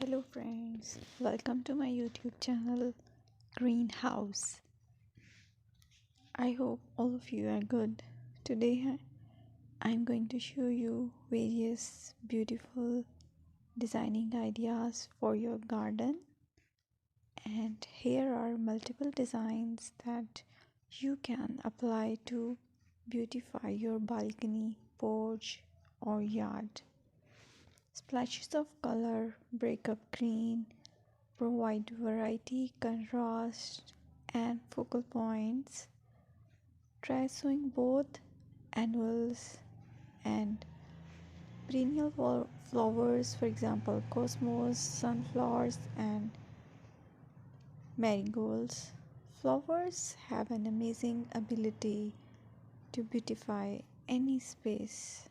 Hello friends, welcome to my YouTube channel Greenhouse. I hope all of you are good. Today I'm going to show you various beautiful designing ideas for your garden, and here are multiple designs that you can apply to beautify your balcony, porch or yard. Splashes of color break up green, provide variety, contrast, and focal points. Try sowing both annuals and perennial flowers, for example, cosmos, sunflowers, and marigolds. Flowers have an amazing ability to beautify any space.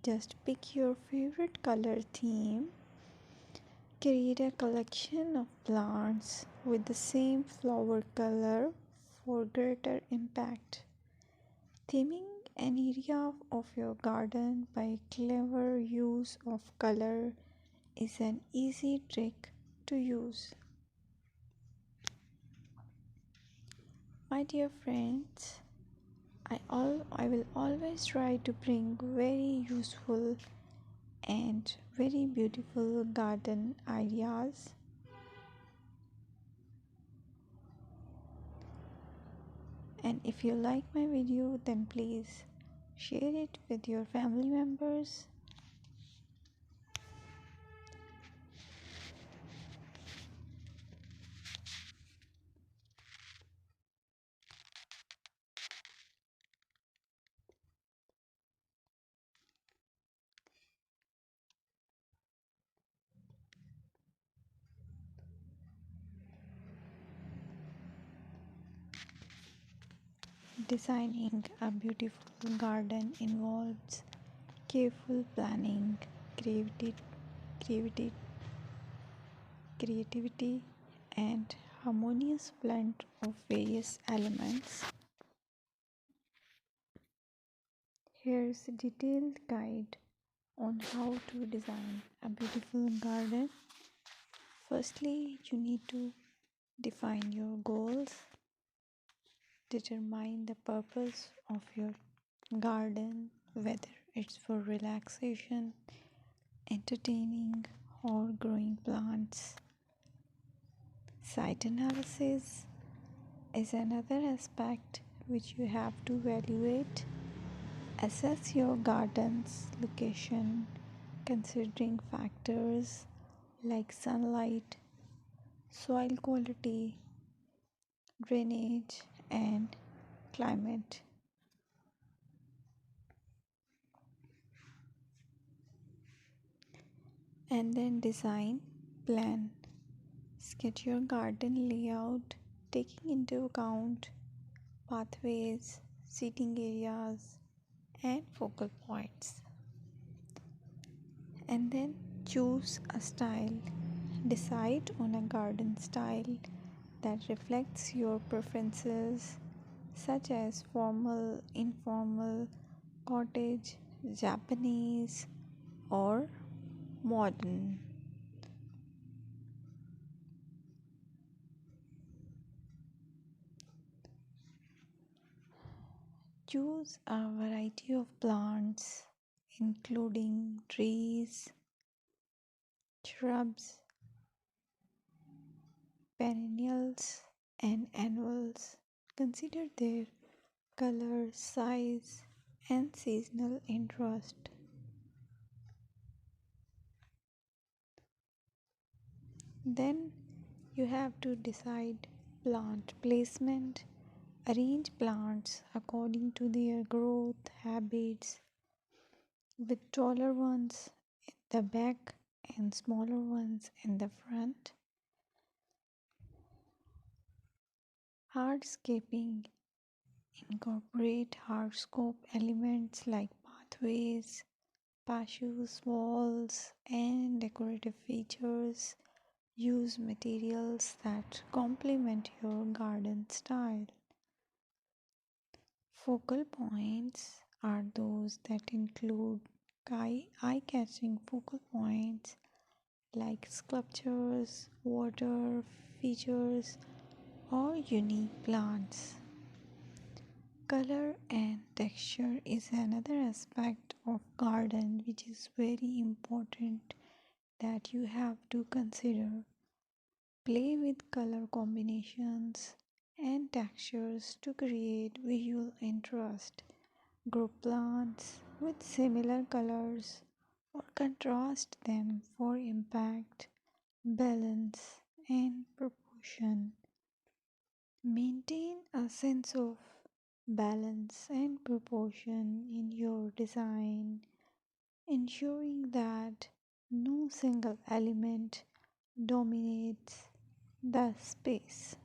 Just pick your favorite color theme. Create a collection of plants with the same flower color for greater impact. Theming an area of your garden by clever use of color is an easy trick to use. My dear friends, I will always try to bring very useful and very beautiful garden ideas. And if you like my video, then please share it with your family members. Designing a beautiful garden involves careful planning, creativity, creativity, creativity, and harmonious blend of various elements. Here's a detailed guide on how to design a beautiful garden. Firstly, you need to define your goals, determine the purpose of your garden, whether it's for relaxation, entertaining, or growing plants. Site analysis is another aspect which you have to evaluate. Assess your garden's location considering factors like sunlight, soil quality, drainage, and climate. And then design, plan. Sketch your garden layout taking into account pathways, seating areas, and focal points. And then choose a style. Decide on a garden style that reflects your preferences, such as formal, informal, cottage, Japanese, or modern. Choose a variety of plants, including trees, shrubs, perennials, and annuals. Consider their color, size, and seasonal interest. Then you have to decide plant placement. Arrange plants according to their growth habits, with taller ones in the back and smaller ones in the front. Hardscaping: incorporate hardscape elements like pathways, patios, walls, and decorative features. Use materials that complement your garden style. Focal points are those that include eye-catching focal points like sculptures, water features, or unique plants. Color and texture is another aspect of garden which is very important that you have to consider. Play with color combinations and textures to create visual interest. Group plants with similar colors or contrast them for impact, balance, and proportion. Maintain a sense of balance and proportion in your design, ensuring that no single element dominates the space.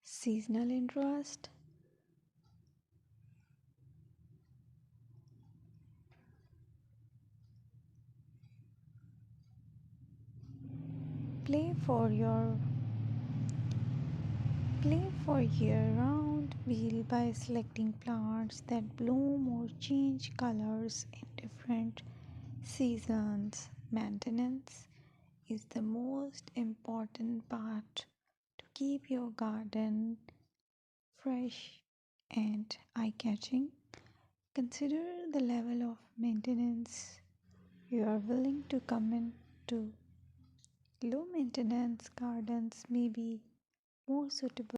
Seasonal interest. Play for your Play for year-round wheel by selecting plants that bloom or change colors in different seasons. Maintenance is the most important part to keep your garden fresh and eye-catching. Consider the level of maintenance you are willing to commit to. Low maintenance gardens may be more suitable